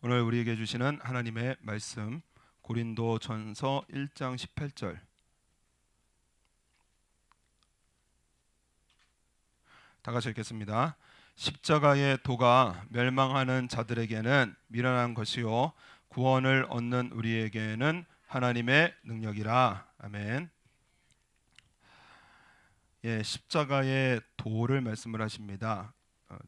오늘 우리에게 주시는 하나님의 말씀 고린도전서 1장 18절 다 같이 읽겠습니다. 십자가의 도가 멸망하는 자들에게는 미련한 것이요 구원을 얻는 우리에게는 하나님의 능력이라. 아멘. 십자가의 도를 말씀을 하십니다.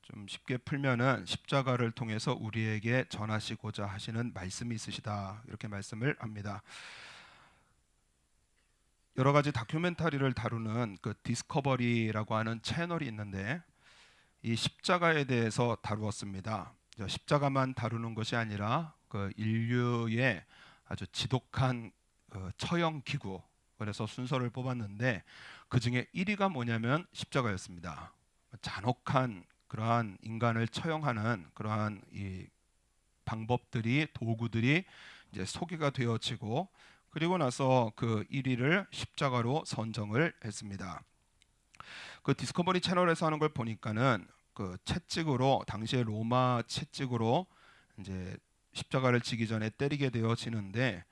좀 쉽게 풀면은 십자가를 통해서 우리에게 전하시고자 하시는 말씀이 있으시다, 이렇게 말씀을 합니다. 여러 가지 다큐멘터리를 다루는 그 디스커버리라고 하는 채널이 있는데 이 십자가에 대해서 다루었습니다. 십자가만 다루는 것이 아니라 그 인류의 아주 지독한 처형 기구, 그래서 순서를 뽑았는데 그 중에 1위가 뭐냐면 십자가였습니다. 잔혹한 그러한 인간을 처형하는 그러한 이 방법들이, 도구들이 이제 소개가 되어지고, 그리고 나서 그 1위를 십자가로 선정을 했습니다. 그 디스커버리 채널에서 하는 걸 보니까는 그 채찍으로, 당시에 로마 채찍으로 이제 십자가를 지기 전에 때리게 되어지는데,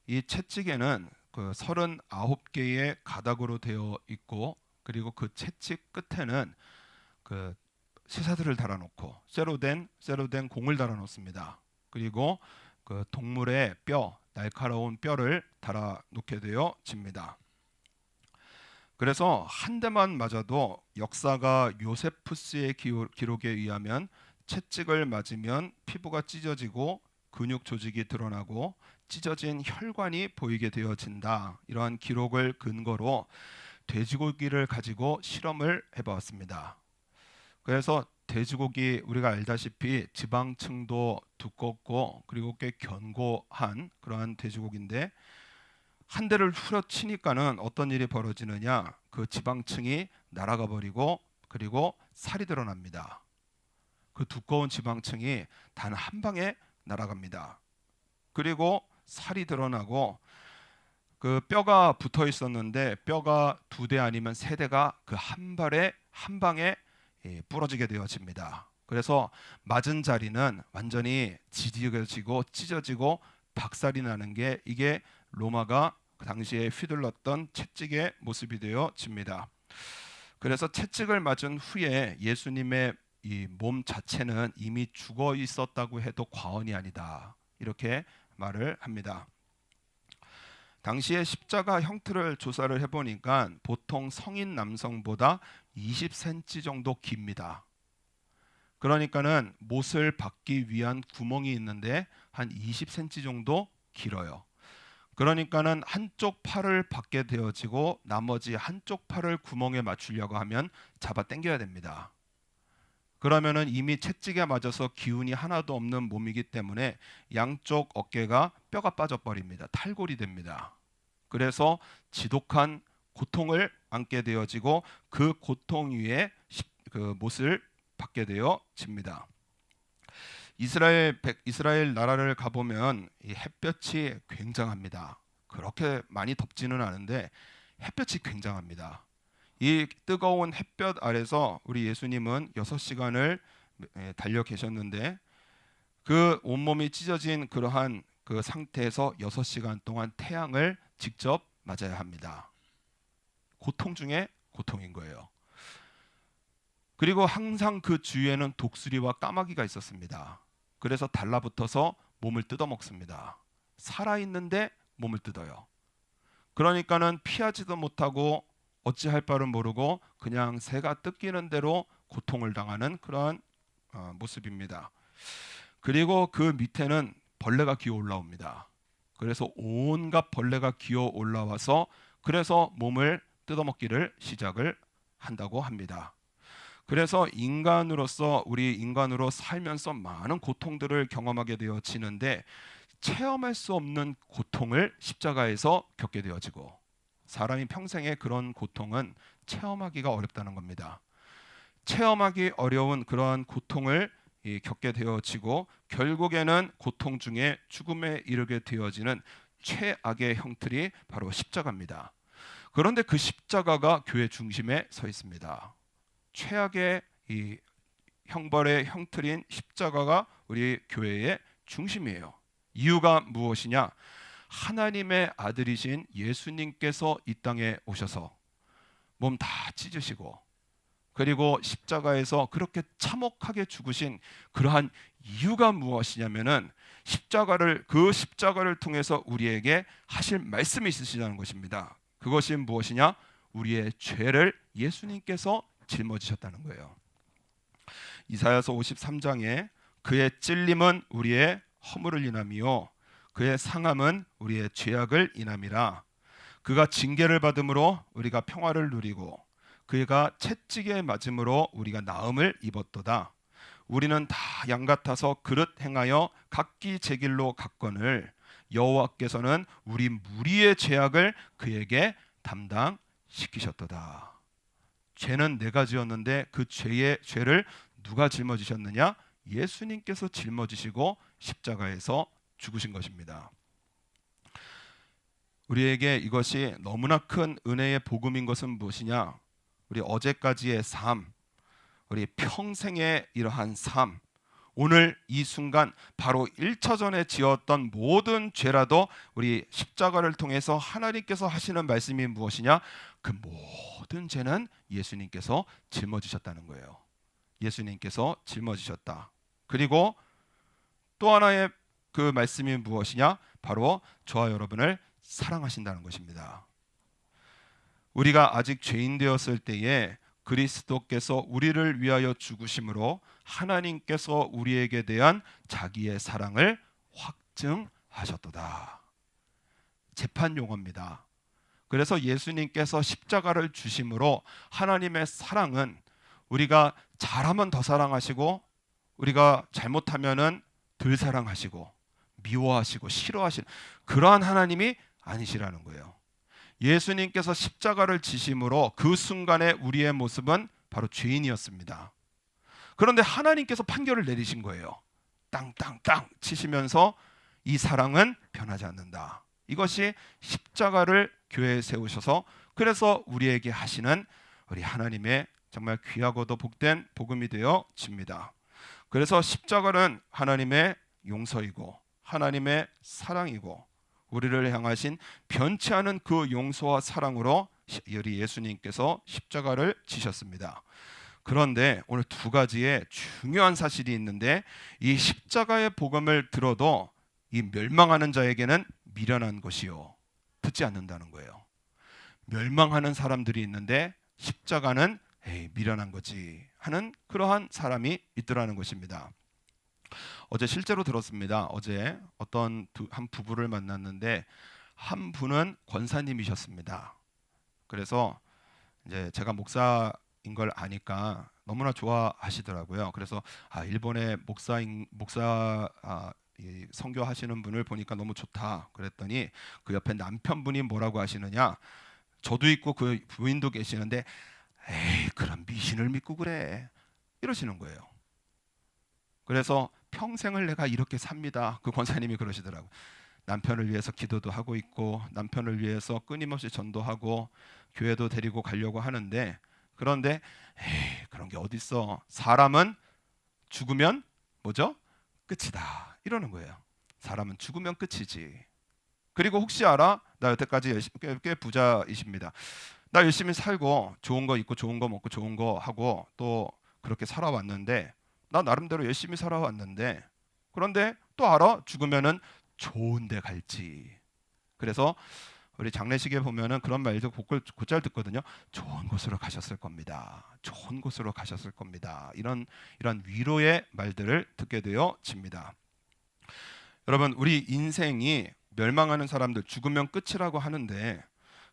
이 채찍에는 그 39개의 가닥으로 되어 있고, 그리고 그 채찍 끝에는 그 쇠사슬을 달아놓고 쇠로 된 공을 달아놓습니다. 그리고 그 동물의 뼈, 날카로운 뼈를 달아놓게 되어집니다. 그래서 한 대만 맞아도 역사가 요세푸스의 기록에 의하면 채찍을 맞으면 피부가 찢어지고 근육 조직이 드러나고 찢어진 혈관이 보이게 되어진다, 이러한 기록을 근거로 돼지고기를 가지고 실험을 해보았습니다. 그래서 돼지고기, 우리가 알다시피 지방층도 두껍고 그리고 꽤 견고한 그러한 돼지고기인데, 한 대를 후려치니까는 어떤 일이 벌어지느냐, 그 지방층이 날아가 버리고 그리고 살이 드러납니다. 그 두꺼운 지방층이 단 한 방에 날아갑니다. 그리고 살이 드러나고, 그 뼈가 붙어 있었는데 뼈가 2대 아니면 3대가 그 한 방에 부러지게 되어집니다. 그래서 맞은 자리는 완전히 지지겨지고 찢어지고 박살이 나는 게, 이게 로마가 그 당시에 휘둘렀던 채찍의 모습이 되어집니다. 그래서 채찍을 맞은 후에 예수님의 이 몸 자체는 이미 죽어 있었다고 해도 과언이 아니다, 이렇게 말을 합니다. 당시의 십자가 형틀을 조사를 해보니까 보통 성인 남성보다 20cm 정도 깁니다. 그러니까는 못을 박기 위한 구멍이 있는데 한 20cm 정도 길어요. 그러니까는 한쪽 팔을 박게 되어지고 나머지 한쪽 팔을 구멍에 맞추려고 하면 잡아 당겨야 됩니다. 그러면은 이미 채찍에 맞아서 기운이 하나도 없는 몸이기 때문에 양쪽 어깨가 뼈가 빠져버립니다. 탈골이 됩니다. 그래서 지독한 고통을 안게 되어지고 그 고통 위에 그 못을 받게 되어집니다. 이스라엘 나라를 가보면 이 햇볕이 굉장합니다. 그렇게 많이 덥지는 않은데 햇볕이 굉장합니다. 이 뜨거운 햇볕 아래서 우리 예수님은 6시간을 달려 계셨는데, 그 온몸이 찢어진 그러한 그 상태에서 6시간 동안 태양을 직접 맞아야 합니다. 고통 중에 고통인 거예요. 그리고 항상 그 주위에는 독수리와 까마귀가 있었습니다. 그래서 달라붙어서 몸을 뜯어먹습니다. 살아있는데 몸을 뜯어요. 그러니까는 피하지도 못하고 어찌할 바를 모르고 그냥 새가 뜯기는 대로 고통을 당하는 그런 모습입니다. 그리고 그 밑에는 벌레가 기어 올라옵니다. 그래서 온갖 벌레가 기어 올라와서 그래서 몸을 뜯어먹기를 시작을 한다고 합니다. 그래서 우리 인간으로 살면서 많은 고통들을 경험하게 되어지는데, 체험할 수 없는 고통을 십자가에서 겪게 되어지고, 사람이 평생에 그런 고통은 체험하기가 어렵다는 겁니다. 체험하기 어려운 그러한 고통을 겪게 되어지고, 결국에는 고통 중에 죽음에 이르게 되어지는 최악의 형틀이 바로 십자가입니다. 그런데 그 십자가가 교회 중심에 서 있습니다. 최악의 이 형벌의 형틀인 십자가가 우리 교회의 중심이에요. 이유가 무엇이냐? 하나님의 아들이신 예수님께서 이 땅에 오셔서 몸 다 찢으시고 그리고 십자가에서 그렇게 참혹하게 죽으신 그러한 이유가 무엇이냐면은 그 십자가를 통해서 우리에게 하실 말씀이 있으시다는 것입니다. 그것이 무엇이냐? 우리의 죄를 예수님께서 짊어지셨다는 거예요. 이사야서 53장에 그의 찔림은 우리의 허물을 인함이요 그의 상함은 우리의 죄악을 인함이라. 그가 징계를 받음으로 우리가 평화를 누리고 그가 채찍에 맞음으로 우리가 나음을 입었도다. 우리는 다 양 같아서 그릇 행하여 각기 제 길로 갔거늘 여호와께서는 우리 무리의 죄악을 그에게 담당시키셨도다. 죄는 내가 지었는데 그 죄를 누가 짊어지셨느냐? 예수님께서 짊어지시고 십자가에서 죽으신 것입니다. 우리에게 이것이 너무나 큰 은혜의 복음인 것은 무엇이냐? 우리 어제까지의 삶, 우리 평생의 이러한 삶, 오늘 이 순간 바로 1차전에 지었던 모든 죄라도 우리 십자가를 통해서 하나님께서 하시는 말씀이 무엇이냐? 그 모든 죄는 예수님께서 짊어지셨다는 거예요. 예수님께서 짊어지셨다. 그리고 또 하나의 그 말씀이 무엇이냐? 바로 저와 여러분을 사랑하신다는 것입니다. 우리가 아직 죄인 되었을 때에 그리스도께서 우리를 위하여 죽으심으로 하나님께서 우리에게 대한 자기의 사랑을 확증하셨도다. 재판 용어입니다. 그래서 예수님께서 십자가를 주심으로 하나님의 사랑은 우리가 잘하면 더 사랑하시고 우리가 잘못하면은 덜 사랑하시고 미워하시고 싫어하시는 그러한 하나님이 아니시라는 거예요. 예수님께서 십자가를 지심으로 그 순간에 우리의 모습은 바로 죄인이었습니다. 그런데 하나님께서 판결을 내리신 거예요. 땅땅땅 치시면서 이 사랑은 변하지 않는다. 이것이 십자가를 교회에 세우셔서 그래서 우리에게 하시는 우리 하나님의 정말 귀하고도 복된 복음이 되어집니다. 그래서 십자가는 하나님의 용서이고 하나님의 사랑이고 우리를 향하신 변치 않은 그 용서와 사랑으로 우리 예수님께서 십자가를 지셨습니다. 그런데 오늘 두 가지의 중요한 사실이 있는데 이 십자가의 복음을 들어도 이 멸망하는 자에게는 미련한 것이요 듣지 않는다는 거예요. 멸망하는 사람들이 있는데 십자가는 미련한 거지 하는 그러한 사람이 있더라는 것입니다. 어제 실제로 들었습니다. 어제 한 부부를 만났는데 한 분은 권사님이셨습니다. 그래서 이제 제가 목사인 걸 아니까 너무나 좋아하시더라고요. 그래서 일본의 이 선교하시는 분을 보니까 너무 좋다. 그랬더니 그 옆에 남편분이 뭐라고 하시느냐? 저도 있고 그 부인도 계시는데 그럼 미신을 믿고 그래 이러시는 거예요. 그래서 평생을 내가 이렇게 삽니다. 그 권사님이 그러시더라고요. 남편을 위해서 기도도 하고 있고 남편을 위해서 끊임없이 전도하고 교회도 데리고 가려고 하는데 그런데 그런 게 어딨어. 사람은 죽으면 뭐죠? 끝이다. 이러는 거예요. 사람은 죽으면 끝이지. 그리고 혹시 알아? 나 여태까지 꽤 부자이십니다. 나 열심히 살고 좋은 거 입고 좋은 거 먹고 좋은 거 하고 또 그렇게 살아왔는데 나 나름대로 열심히 살아왔는데 그런데 또 알아? 죽으면은 좋은 데 갈지. 그래서 우리 장례식에 보면은 그런 말도 곧잘 듣거든요. 좋은 곳으로 가셨을 겁니다. 좋은 곳으로 가셨을 겁니다. 이런 위로의 말들을 듣게 되어집니다. 여러분, 우리 인생이 멸망하는 사람들 죽으면 끝이라고 하는데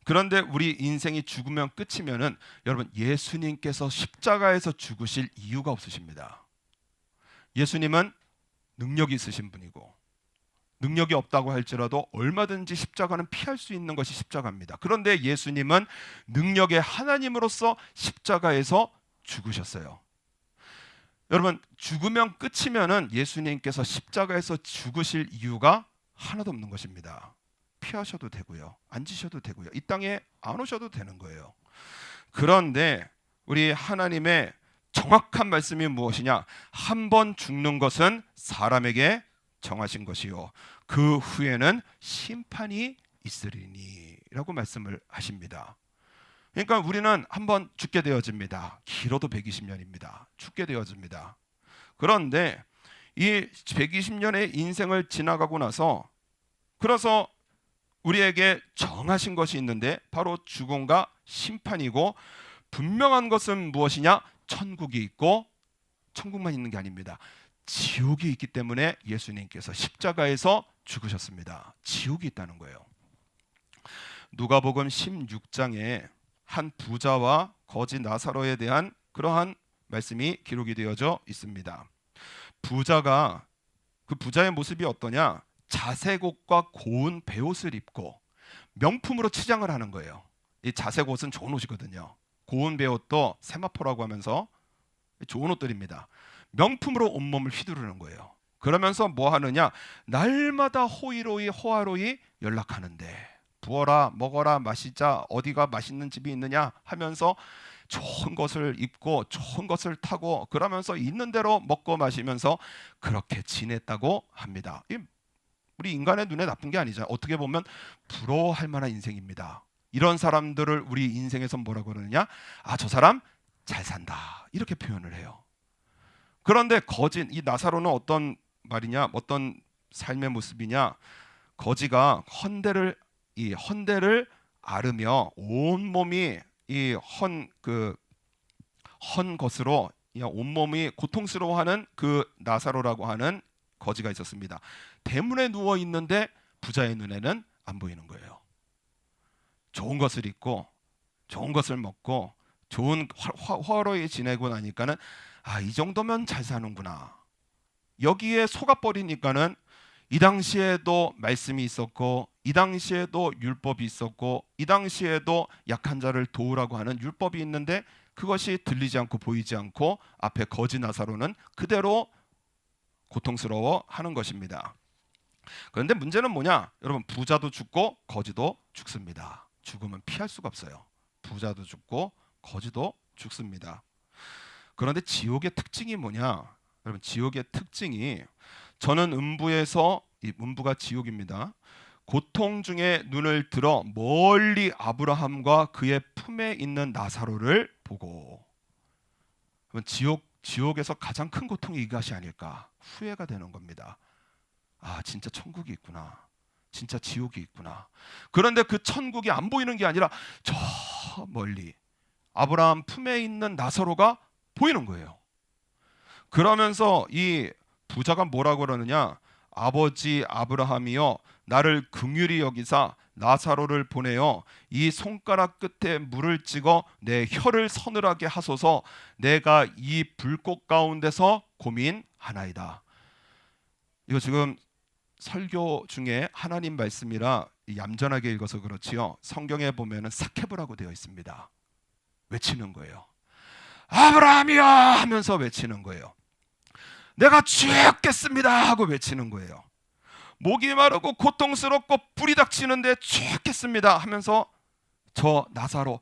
그런데 우리 인생이 죽으면 끝이면은 여러분 예수님께서 십자가에서 죽으실 이유가 없으십니다. 예수님은 능력이 있으신 분이고 능력이 없다고 할지라도 얼마든지 십자가는 피할 수 있는 것이 십자가입니다. 그런데 예수님은 능력의 하나님으로서 십자가에서 죽으셨어요. 여러분 죽으면 끝이면은 예수님께서 십자가에서 죽으실 이유가 하나도 없는 것입니다. 피하셔도 되고요. 앉으셔도 되고요. 이 땅에 안 오셔도 되는 거예요. 그런데 우리 하나님의 정확한 말씀이 무엇이냐? 한 번 죽는 것은 사람에게 정하신 것이요 그 후에는 심판이 있으리니라고 말씀을 하십니다. 그러니까 우리는 한번 죽게 되어집니다. 길어도 120년입니다. 죽게 되어집니다. 그런데 이 120년의 인생을 지나가고 나서 그래서 우리에게 정하신 것이 있는데 바로 죽음과 심판이고 분명한 것은 무엇이냐? 천국이 있고 천국만 있는 게 아닙니다. 지옥이 있기 때문에 예수님께서 십자가에서 죽으셨습니다. 지옥이 있다는 거예요. 누가복음 16장에 한 부자와 거지 나사로에 대한 그러한 말씀이 기록이 되어져 있습니다. 부자가 그 부자의 모습이 어떠냐? 자색 옷과 고운 베옷을 입고 명품으로 치장을 하는 거예요. 이 자색 옷은 좋은 옷이거든요. 고운 베옷도 세마포라고 하면서 좋은 옷들입니다. 명품으로 온몸을 휘두르는 거예요. 그러면서 뭐 하느냐? 날마다 호의로이 연락하는데 부어라 먹어라 마시자 어디가 맛있는 집이 있느냐 하면서 좋은 것을 입고 좋은 것을 타고 그러면서 있는 대로 먹고 마시면서 그렇게 지냈다고 합니다. 우리 인간의 눈에 나쁜 게 아니잖아요. 어떻게 보면 부러워할 만한 인생입니다. 이런 사람들을 우리 인생에서 뭐라고 그러느냐? 아, 저 사람 잘 산다 이렇게 표현을 해요. 그런데 거지 이 나사로는 어떤 말이냐? 어떤 삶의 모습이냐? 거지가 헌대를 앓으며 온 몸이 이 헌 것으로 온몸이 고통스러워하는 그 나사로라고 하는 거지가 있었습니다. 대문에 누워 있는데 부자의 눈에는 안 보이는 거예요. 좋은 것을 입고 좋은 것을 먹고 좋은 화로에 지내고 나니까는 아, 이 정도면 잘 사는구나. 여기에 속아버리니까는 이 당시에도 말씀이 있었고 이 당시에도 율법이 있었고 이 당시에도 약한 자를 도우라고 하는 율법이 있는데 그것이 들리지 않고 보이지 않고 앞에 거지 나사로는 그대로 고통스러워 하는 것입니다. 그런데 문제는 뭐냐? 여러분 부자도 죽고 거지도 죽습니다. 죽음은 피할 수가 없어요. 부자도 죽고 거지도 죽습니다. 그런데 지옥의 특징이 뭐냐? 여러분 지옥의 특징이 저는 음부에서 이 음부가 지옥입니다. 고통 중에 눈을 들어 멀리 아브라함과 그의 품에 있는 나사로를 보고 지옥에서 가장 큰 고통이 이것이 아닐까 후회가 되는 겁니다. 아 진짜 천국이 있구나. 진짜 지옥이 있구나. 그런데 그 천국이 안 보이는 게 아니라 저 멀리 아브라함 품에 있는 나사로가 보이는 거예요. 그러면서 이 부자가 뭐라고 그러느냐? 아버지 아브라함이여 나를 긍휼히 여기사 나사로를 보내어 이 손가락 끝에 물을 찍어 내 혀를 서늘하게 하소서 내가 이 불꽃 가운데서 고민하나이다. 이거 지금 설교 중에 하나님 말씀이라 얌전하게 읽어서 그렇지요. 성경에 보면은 사케브라고 되어 있습니다. 외치는 거예요. 아브라함이여 하면서 외치는 거예요. 내가 죽겠습니다 하고 외치는 거예요. 목이 마르고 고통스럽고 불이 닥치는데 죽겠습니다 하면서 저 나사로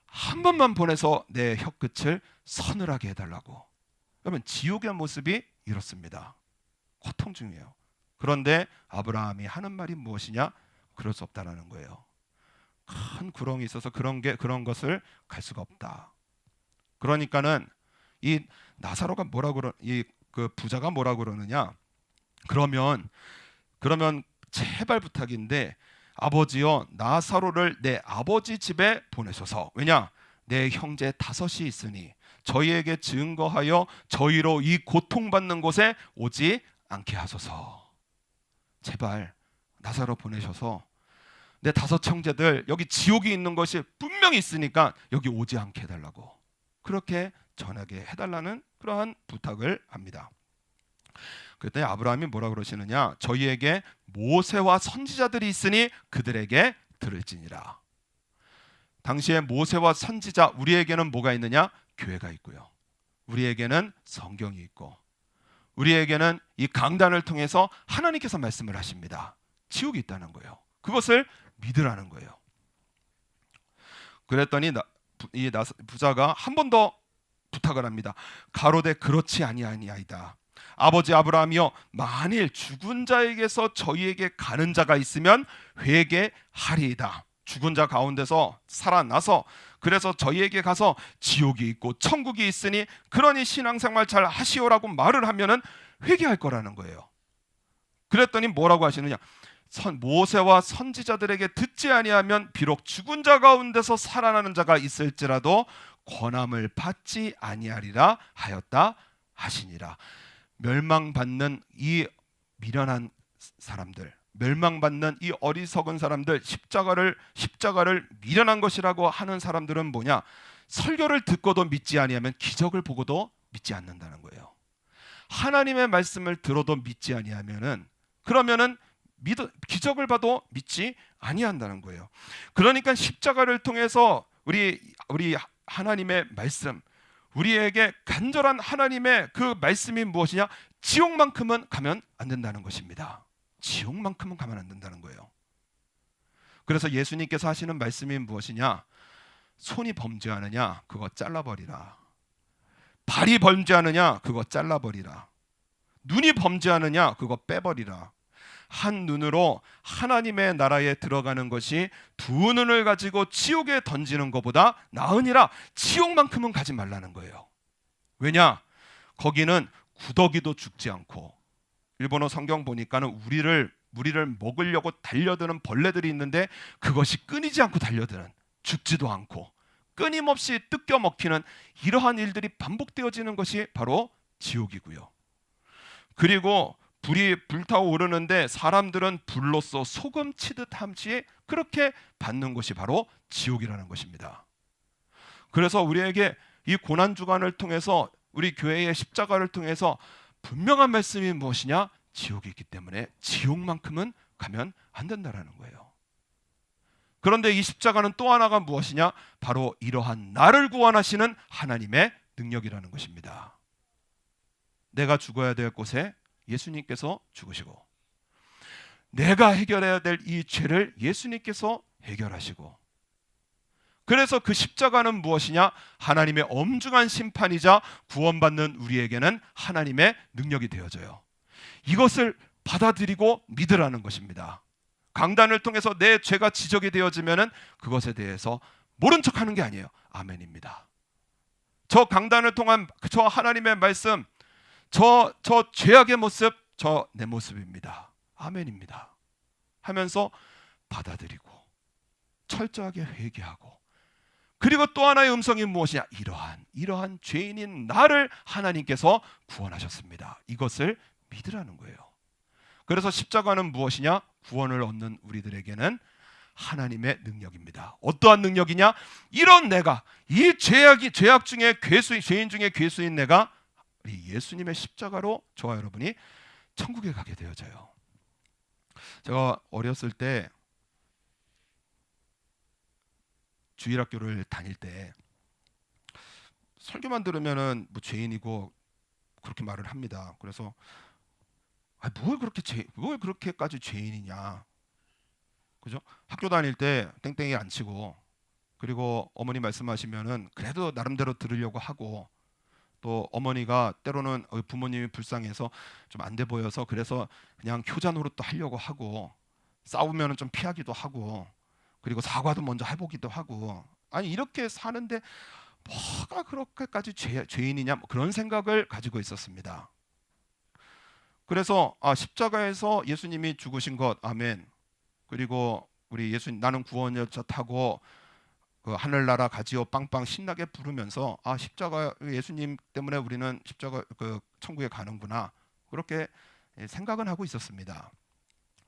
한 번만 보내서 내 혀끝을 서늘하게 해달라고. 그러면 지옥의 모습이 이렇습니다. 고통 중이에요. 그런데 아브라함이 하는 말이 무엇이냐? 그럴 수 없다라는 거예요. 큰 구렁이 있어서 그런 것을 갈 수가 없다. 그러니까는 이 나사로가 그 부자가 뭐라고 그러느냐? 그러면 제발 부탁인데 아버지여 나사로를 내 아버지 집에 보내소서. 왜냐? 내 형제 5이 있으니 저희에게 증거하여 저희로 이 고통받는 곳에 오지 않게 하소서. 제발 나사로 보내셔서 내 5 형제들 여기 지옥이 있는 것이 분명히 있으니까 여기 오지 않게 해달라고 그렇게 전하게 해달라는 그러한 부탁을 합니다. 그랬더니 아브라함이 뭐라 그러시느냐? 저희에게 모세와 선지자들이 있으니 그들에게 들을지니라. 당시에 모세와 선지자 우리에게는 뭐가 있느냐? 교회가 있고요. 우리에게는 성경이 있고 우리에게는 이 강단을 통해서 하나님께서 말씀을 하십니다. 지옥이 있다는 거예요. 그것을 믿으라는 거예요. 그랬더니 이 부자가 한 번 더 부탁을 합니다. 가로되 그렇지 아니하니이다. 아버지 아브라함이여, 만일 죽은 자에게서 저희에게 가는 자가 있으면 회개하리이다. 죽은 자 가운데서 살아나서 그래서 저희에게 가서 지옥이 있고 천국이 있으니 그러니 신앙생활 잘 하시오라고 말을 하면은 회개할 거라는 거예요. 그랬더니 뭐라고 하시느냐? 모세와 선지자들에게 듣지 아니하면 비록 죽은 자 가운데서 살아나는 자가 있을지라도 권함을 받지 아니하리라 하였다 하시니라. 멸망받는 이 미련한 사람들, 멸망받는 이 어리석은 사람들, 십자가를 미련한 것이라고 하는 사람들은 뭐냐? 설교를 듣고도 믿지 아니하면 기적을 보고도 믿지 않는다는 거예요. 하나님의 말씀을 들어도 믿지 아니하면은 그러면은 기적을 봐도 믿지 아니한다는 거예요. 그러니까 십자가를 통해서 우리 하나님의 말씀, 우리에게 간절한 하나님의 그 말씀이 무엇이냐? 지옥만큼은 가면 안 된다는 것입니다. 지옥만큼은 가면 안 된다는 거예요. 그래서 예수님께서 하시는 말씀이 무엇이냐? 손이 범죄하느냐? 그거 잘라버리라. 발이 범죄하느냐? 그거 잘라버리라. 눈이 범죄하느냐? 그거 빼버리라. 한 눈으로 하나님의 나라에 들어가는 것이 두 눈을 가지고 지옥에 던지는 것보다 나으니라. 지옥만큼은 가지 말라는 거예요. 왜냐? 거기는 구더기도 죽지 않고, 일본어 성경 보니까는 우리를 먹으려고 달려드는 벌레들이 있는데 그것이 끊이지 않고 달려드는, 죽지도 않고 끊임없이 뜯겨 먹히는 이러한 일들이 반복되어지는 것이 바로 지옥이고요. 그리고 불이 불타오르는데 사람들은 불로써 소금 치듯 함시 그렇게 받는 것이 바로 지옥이라는 것입니다. 그래서 우리에게 이 고난 주간을 통해서, 우리 교회의 십자가를 통해서 분명한 말씀이 무엇이냐? 지옥이 있기 때문에 지옥만큼은 가면 안 된다라는 거예요. 그런데 이 십자가는 또 하나가 무엇이냐? 바로 이러한 나를 구원하시는 하나님의 능력이라는 것입니다. 내가 죽어야 될 곳에 예수님께서 죽으시고, 내가 해결해야 될 이 죄를 예수님께서 해결하시고, 그래서 그 십자가는 무엇이냐? 하나님의 엄중한 심판이자 구원받는 우리에게는 하나님의 능력이 되어져요. 이것을 받아들이고 믿으라는 것입니다. 강단을 통해서 내 죄가 지적이 되어지면은 그것에 대해서 모른 척하는 게 아니에요. 아멘입니다. 저 강단을 통한 저 하나님의 말씀, 저 죄악의 모습, 저 내 모습입니다. 아멘입니다. 하면서 받아들이고 철저하게 회개하고, 그리고 또 하나의 음성이 무엇이냐? 이러한 죄인인 나를 하나님께서 구원하셨습니다. 이것을 믿으라는 거예요. 그래서 십자가는 무엇이냐? 구원을 얻는 우리들에게는 하나님의 능력입니다. 어떠한 능력이냐? 이런 내가, 이 죄악 중에 죄인 중에 괴수인 내가 우리 예수님의 십자가로 저와 여러분이 천국에 가게 되어져요. 제가 어렸을 때 주일학교를 다닐 때 설교만 들으면은 뭐 죄인이고 그렇게 말을 합니다. 그래서 뭘 그렇게까지 죄인이냐, 그죠? 학교 다닐 때 땡땡이 안 치고, 그리고 어머니 말씀하시면은 그래도 나름대로 들으려고 하고, 또 어머니가 때로는 부모님이 불쌍해서 좀 안 돼 보여서 그래서 그냥 효자 노릇도 하려고 하고, 싸우면은 좀 피하기도 하고, 그리고 사과도 먼저 해보기도 하고, 아니 이렇게 사는데 뭐가 그렇게까지 죄인이냐, 뭐 그런 생각을 가지고 있었습니다. 그래서 십자가에서 예수님이 죽으신 것, 아멘. 그리고 우리 예수님, 나는 구원열차 타고 그 하늘나라 가지요 빵빵 신나게 부르면서 십자가 예수님 때문에 우리는 십자가 그 천국에 가는구나, 그렇게 생각은 하고 있었습니다.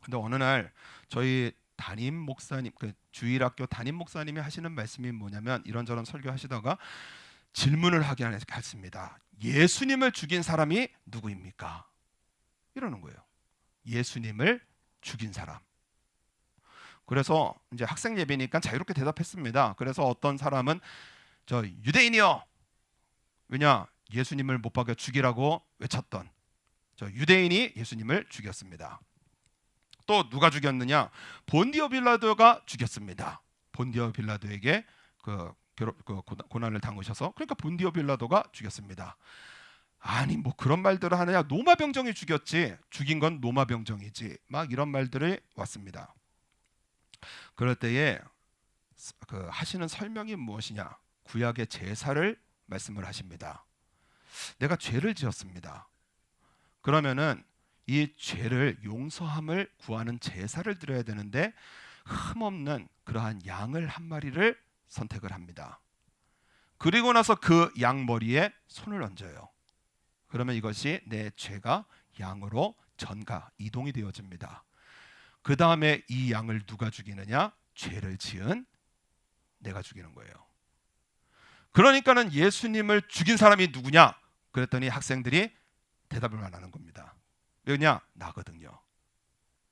근데 어느 날 저희 담임 목사님, 그 주일학교 담임 목사님이 하시는 말씀이 뭐냐면, 이런저런 설교하시다가 질문을 하게 했습니다. 예수님을 죽인 사람이 누구입니까? 이러는 거예요. 예수님을 죽인 사람. 그래서 이제 학생 예배니까 자유롭게 대답했습니다. 그래서 어떤 사람은 저 유대인이요. 왜냐? 예수님을 못 박여 죽이라고 외쳤던 저 유대인이 예수님을 죽였습니다. 또 누가 죽였느냐? 본디오 빌라도가 죽였습니다. 본디오 빌라도에게 고난을 당하셔서, 그러니까 본디오 빌라도가 죽였습니다. 아니 뭐 그런 말들을 하느냐, 노마병정이 죽였지, 죽인 건 노마병정이지, 막 이런 말들이 왔습니다. 그럴 때에 그 하시는 설명이 무엇이냐, 구약의 제사를 말씀을 하십니다. 내가 죄를 지었습니다. 그러면은 이 죄를 용서함을 구하는 제사를 드려야 되는데 흠없는 그러한 양을 한 마리를 선택을 합니다. 그리고 나서 그 양 머리에 손을 얹어요. 그러면 이것이 내 죄가 양으로 전가 이동이 되어집니다. 그 다음에 이 양을 누가 죽이느냐? 죄를 지은 내가 죽이는 거예요. 그러니까는 예수님을 죽인 사람이 누구냐? 그랬더니 학생들이 대답을 안 하는 겁니다. 왜냐? 나거든요.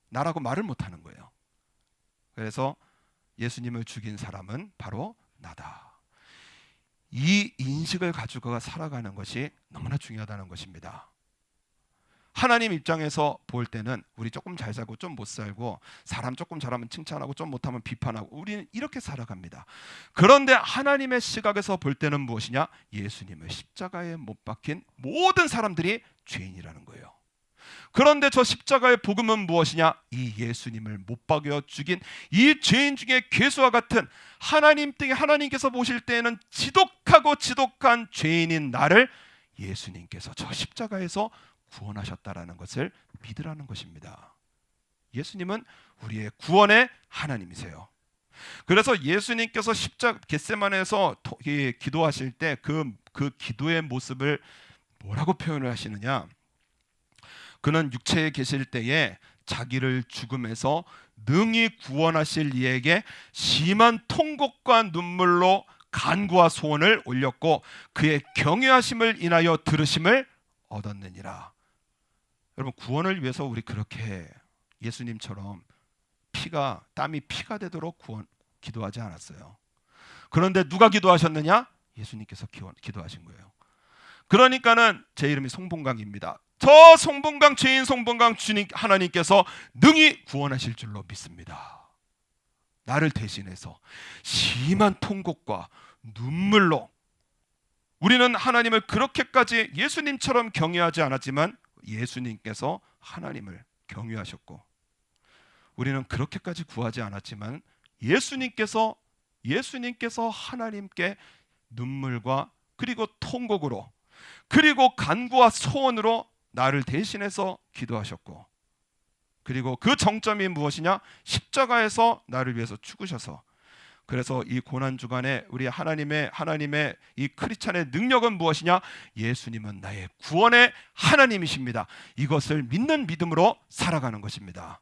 나라고 말을 못 하는 거예요. 그래서 예수님을 죽인 사람은 바로 나다. 이 인식을 가지고 살아가는 것이 너무나 중요하다는 것입니다. 하나님 입장에서 볼 때는 우리 조금 잘 살고 좀 못 살고, 사람 조금 잘하면 칭찬하고 좀 못하면 비판하고, 우리는 이렇게 살아갑니다. 그런데 하나님의 시각에서 볼 때는 무엇이냐? 예수님을 십자가에 못 박힌 모든 사람들이 죄인이라는 거예요. 그런데 저 십자가의 복음은 무엇이냐? 이 예수님을 못 박여 죽인 이 죄인 중에 괴수와 같은, 하나님께서 보실 때에는 지독하고 지독한 죄인인 나를 예수님께서 저 십자가에서 구원하셨다라는 것을 믿으라는 것입니다. 예수님은 우리의 구원의 하나님이세요. 그래서 예수님께서 겟세마네에서 기도하실 때 그 기도의 모습을 뭐라고 표현을 하시느냐? 그는 육체에 계실 때에 자기를 죽음에서 능히 구원하실 이에게 심한 통곡과 눈물로 간구와 소원을 올렸고 그의 경외하심을 인하여 들으심을 얻었느니라. 여러분, 구원을 위해서 우리 그렇게 예수님처럼 땀이 피가 되도록 기도하지 않았어요. 그런데 누가 기도하셨느냐? 예수님께서 기도하신 거예요. 그러니까는 제 이름이 송봉강입니다. 저 송봉강, 죄인 송봉강 주님 하나님께서 능히 구원하실 줄로 믿습니다. 나를 대신해서 심한 통곡과 눈물로, 우리는 하나님을 그렇게까지 예수님처럼 경외하지 않았지만 예수님께서 하나님을 경외하셨고, 우리는 그렇게까지 구하지 않았지만 예수님께서 하나님께 눈물과 그리고 통곡으로 그리고 간구와 소원으로 나를 대신해서 기도하셨고, 그리고 그 정점이 무엇이냐? 십자가에서 나를 위해서 죽으셔서, 그래서 이 고난주간에 우리 하나님의 이 크리스찬의 능력은 무엇이냐? 예수님은 나의 구원의 하나님이십니다. 이것을 믿는 믿음으로 살아가는 것입니다.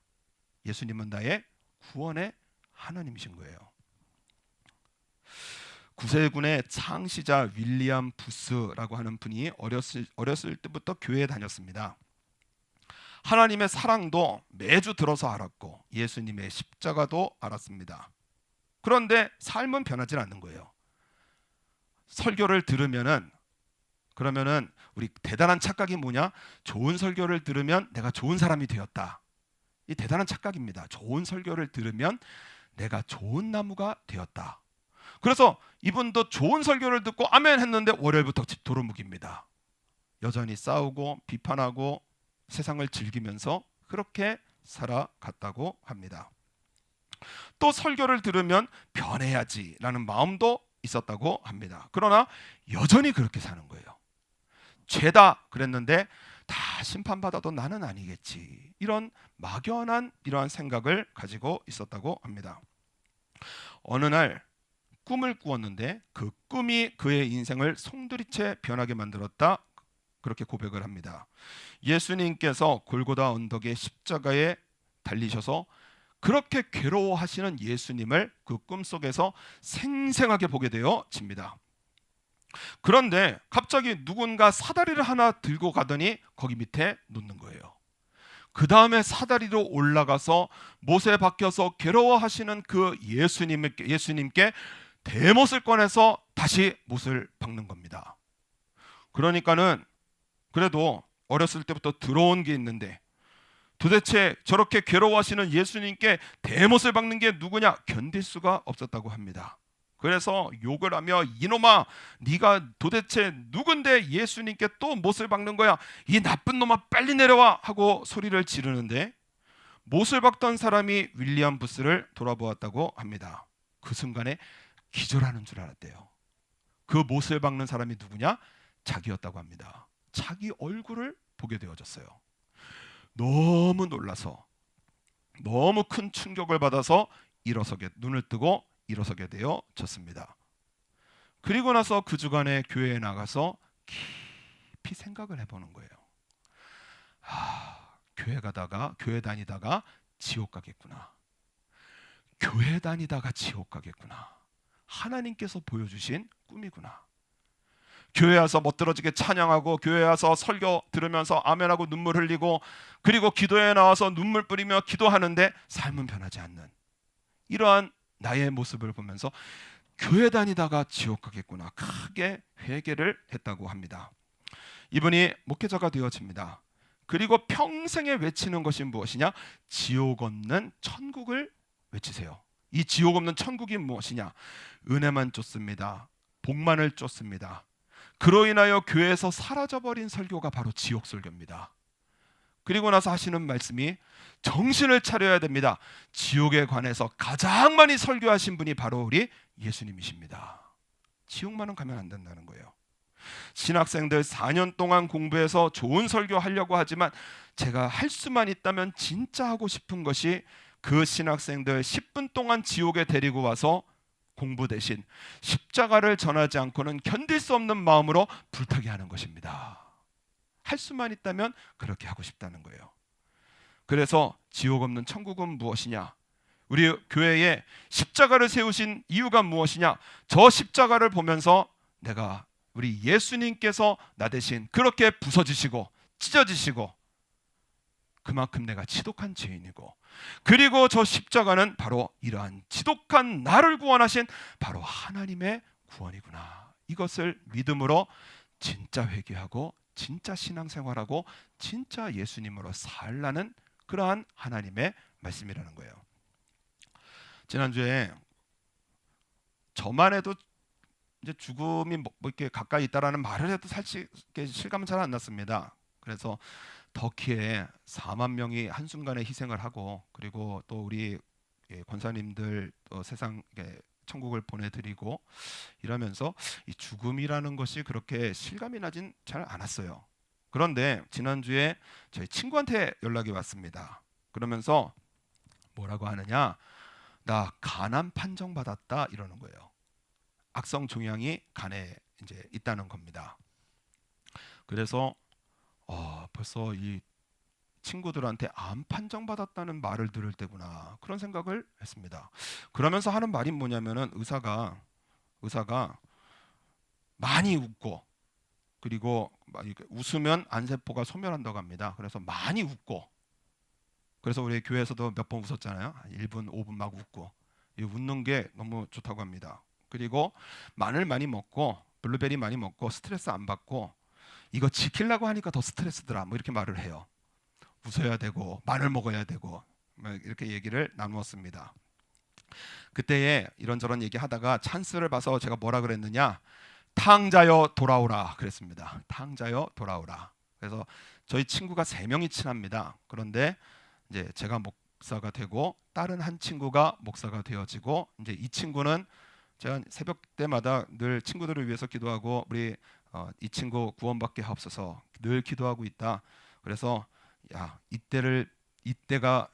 예수님은 나의 구원의 하나님이신 거예요. 구세군의 창시자 윌리엄 부스라고 하는 분이 어렸을 때부터 교회에 다녔습니다. 하나님의 사랑도 매주 들어서 알았고 예수님의 십자가도 알았습니다. 그런데 삶은 변하지 않는 거예요. 설교를 들으면은, 그러면은 우리 대단한 착각이 뭐냐? 좋은 설교를 들으면 내가 좋은 사람이 되었다. 이 대단한 착각입니다. 좋은 설교를 들으면 내가 좋은 나무가 되었다. 그래서 이분도 좋은 설교를 듣고 아멘 했는데 월요일부터 도루묵입니다. 여전히 싸우고 비판하고 세상을 즐기면서 그렇게 살아갔다고 합니다. 또 설교를 들으면 변해야지라는 마음도 있었다고 합니다. 그러나 여전히 그렇게 사는 거예요. 죄다 그랬는데 다 심판받아도 나는 아니겠지, 이런 막연한 이러한 생각을 가지고 있었다고 합니다. 어느 날 꿈을 꾸었는데 그 꿈이 그의 인생을 송두리째 변하게 만들었다, 그렇게 고백을 합니다. 예수님께서 골고다 언덕의 십자가에 달리셔서 그렇게 괴로워하시는 예수님을 그 꿈속에서 생생하게 보게 되어집니다. 그런데 갑자기 누군가 사다리를 하나 들고 가더니 거기 밑에 놓는 거예요. 그 다음에 사다리로 올라가서 못에 박혀서 괴로워하시는 그 예수님께 대못을 꺼내서 다시 못을 박는 겁니다. 그러니까는 그래도 어렸을 때부터 들어온 게 있는데 도대체 저렇게 괴로워하시는 예수님께 대못을 박는 게 누구냐? 견딜 수가 없었다고 합니다. 그래서 욕을 하며 이놈아 네가 도대체 누군데 예수님께 또 못을 박는 거야? 이 나쁜 놈아 빨리 내려와 하고 소리를 지르는데 못을 박던 사람이 윌리엄 부스를 돌아보았다고 합니다. 그 순간에 기절하는 줄 알았대요. 그 못을 박는 사람이 누구냐? 자기였다고 합니다. 자기 얼굴을 보게 되어졌어요. 너무 놀라서 너무 큰 충격을 받아서 눈을 뜨고 일어서게 되어졌습니다. 그리고 나서 그 주간에 교회에 나가서 깊이 생각을 해보는 거예요. 교회 다니다가 지옥 가겠구나. 교회 다니다가 지옥 가겠구나. 하나님께서 보여주신 꿈이구나. 교회 와서 멋들어지게 찬양하고 교회 와서 설교 들으면서 아멘하고 눈물 흘리고 그리고 기도에 나와서 눈물 뿌리며 기도하는데 삶은 변하지 않는 이러한 나의 모습을 보면서 교회 다니다가 지옥 가겠구나 크게 회개를 했다고 합니다. 이분이 목회자가 되어집니다. 그리고 평생에 외치는 것이 무엇이냐? 지옥 없는 천국을 외치세요. 이 지옥 없는 천국이 무엇이냐? 은혜만 쫓습니다. 복만을 쫓습니다. 그로 인하여 교회에서 사라져버린 설교가 바로 지옥 설교입니다. 그리고 나서 하시는 말씀이 정신을 차려야 됩니다. 지옥에 관해서 가장 많이 설교하신 분이 바로 우리 예수님이십니다. 지옥만은 가면 안 된다는 거예요. 신학생들 4년 동안 공부해서 좋은 설교하려고 하지만 제가 할 수만 있다면 진짜 하고 싶은 것이 그 신학생들 10분 동안 지옥에 데리고 와서 공부 대신 십자가를 전하지 않고는 견딜 수 없는 마음으로 불타게 하는 것입니다. 할 수만 있다면 그렇게 하고 싶다는 거예요. 그래서 지옥 없는 천국은 무엇이냐? 우리 교회에 십자가를 세우신 이유가 무엇이냐? 저 십자가를 보면서 우리 예수님께서 나 대신 그렇게 부서지시고 찢어지시고 그만큼 내가 지독한 죄인이고 그리고 저 십자가는 바로 이러한 지독한 나를 구원하신 바로 하나님의 구원이구나. 이것을 믿음으로 진짜 회개하고 진짜 신앙생활하고 진짜 예수님으로 살라는 그러한 하나님의 말씀이라는 거예요. 지난주에 저만 해도 이제 죽음이 뭐 이렇게 가까이 있다라는 말을 해도 사실 실감은 잘 안 났습니다. 그래서 터키에 4만 명이 한순간에 희생을 하고 그리고 또 우리 권사님들 세상 천국을 보내드리고 이러면서 이 죽음이라는 것이 그렇게 실감이 나진 잘 않았어요. 그런데 지난주에 저희 친구한테 연락이 왔습니다. 그러면서 뭐라고 하느냐? 나 간암 판정 받았다 이러는 거예요. 악성 종양이 간에 이제 있다는 겁니다. 그래서 벌써 이 친구들한테 암 판정 받았다는 말을 들을 때구나 그런 생각을 했습니다. 그러면서 하는 말이 뭐냐면은 의사가 많이 웃고 그리고 웃으면 안세포가 소멸한다고 합니다. 그래서 많이 웃고 그래서 우리 교회에서도 몇 번 웃었잖아요. 1분, 5분 막 웃고 이 웃는 게 너무 좋다고 합니다. 그리고 마늘 많이 먹고 블루베리 많이 먹고 스트레스 안 받고 이거 지키려고 하니까 더 스트레스더라 뭐 이렇게 말을 해요. 웃어야 되고 마늘 먹어야 되고 이렇게 얘기를 나누었습니다. 그때에 이런저런 얘기하다가 찬스를 봐서 제가 뭐라 그랬느냐? 탕자여 돌아오라 그랬습니다. 탕자여 돌아오라. 그래서 저희 친구가 3명이 친합니다. 그런데 이제 제가 목사가 되고 다른 한 친구가 목사가 되어지고 이제 이 친구는 제가 새벽 때마다 늘 친구들을 위해서 기도하고 우리 이 친구 구원받게 하옵소서 늘 기도하고 있다. 그래서 야 이때가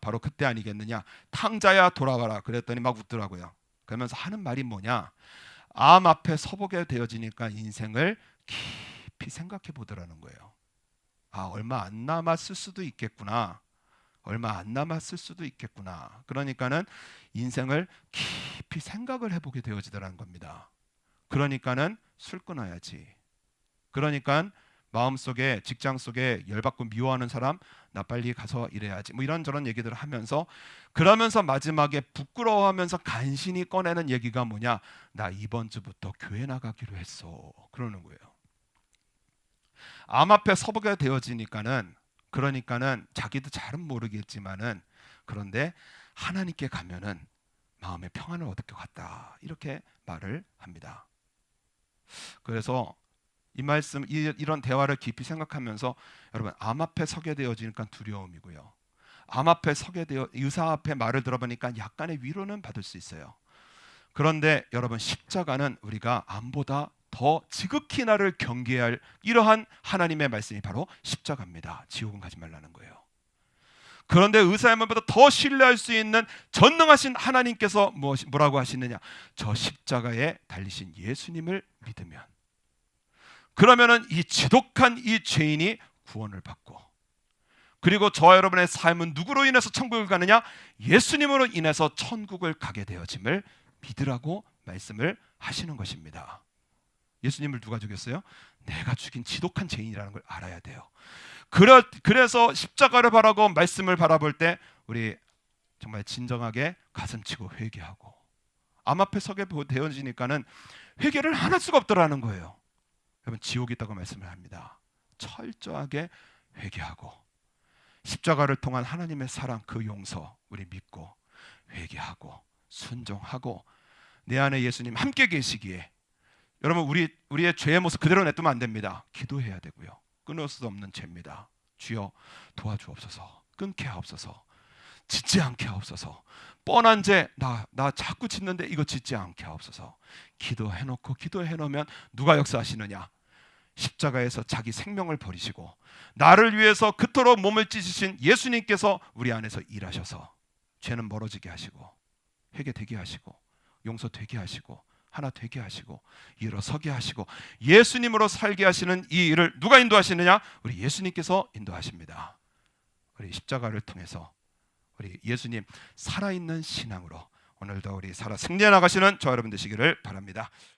바로 그때 아니겠느냐? 탕자야 돌아와라 그랬더니 막 웃더라고요. 그러면서 하는 말이 뭐냐? 암 앞에 서보게 되어지니까 인생을 깊이 생각해 보더라는 거예요. 얼마 안 남았을 수도 있겠구나. 그러니까는 인생을 깊이 생각을 해보게 되어지더라는 겁니다. 그러니까는 술 끊어야지. 그러니까 마음속에 직장 속에 열받고 미워하는 사람 나 빨리 가서 일해야지. 뭐 이런저런 얘기들을 하면서 그러면서 마지막에 부끄러워하면서 간신히 꺼내는 얘기가 뭐냐? 나 이번 주부터 교회 나가기로 했어. 그러는 거예요. 암 앞에 서보게 되어지니까는 그러니까는 자기도 잘은 모르겠지만은 그런데 하나님께 가면은 마음의 평안을 얻을 것 같다. 이렇게 말을 합니다. 그래서 이 말씀, 이런 대화를 깊이 생각하면서 여러분, 암 앞에 서게 되어지니까 두려움이고요. 암 앞에 서게 되어 의사 앞에 말을 들어보니까 약간의 위로는 받을 수 있어요. 그런데 여러분, 십자가는 우리가 암보다 더 지극히 나를 경계해야 할 이러한 하나님의 말씀이 바로 십자가입니다. 지옥은 가지 말라는 거예요. 그런데 의사의 말보다 더 신뢰할 수 있는 전능하신 하나님께서 뭐라고 하시느냐? 저 십자가에 달리신 예수님을 믿으면, 그러면은 이 지독한 이 죄인이 구원을 받고, 그리고 저와 여러분의 삶은 누구로 인해서 천국을 가느냐? 예수님으로 인해서 천국을 가게 되어짐을 믿으라고 말씀을 하시는 것입니다. 예수님을 누가 죽였어요? 내가 죽인 지독한 죄인이라는 걸 알아야 돼요. 그래서 십자가를 바라고 말씀을 바라볼 때 우리 정말 진정하게 가슴치고 회개하고, 암 앞에 서게 되어지니까는 회개를 안 할 수가 없더라는 거예요. 여러분, 지옥이 있다고 말씀을 합니다. 철저하게 회개하고 십자가를 통한 하나님의 사랑, 그 용서 우리 믿고 회개하고 순종하고 내 안에 예수님 함께 계시기에, 여러분, 우리의 죄의 모습 그대로 냅두면 안 됩니다. 기도해야 되고요. 끊을 수 없는 죄입니다. 주여 도와주옵소서. 끊게 하옵소서. 짓지 않게 하옵소서. 뻔한 죄 나 자꾸 짓는데 이거 짓지 않게 하옵소서. 기도해놓으면 누가 역사하시느냐? 십자가에서 자기 생명을 버리시고 나를 위해서 그토록 몸을 찢으신 예수님께서 우리 안에서 일하셔서 죄는 멀어지게 하시고 회개되게 하시고 용서되게 하시고 하나 되게 하시고 일어서게 하시고 예수님으로 살게 하시는 이 일을 누가 인도하시느냐? 우리 예수님께서 인도하십니다. 우리 십자가를 통해서 우리 예수님 살아있는 신앙으로 오늘도 우리 살아 승리해 나가시는 저 여러분 되시기를 바랍니다.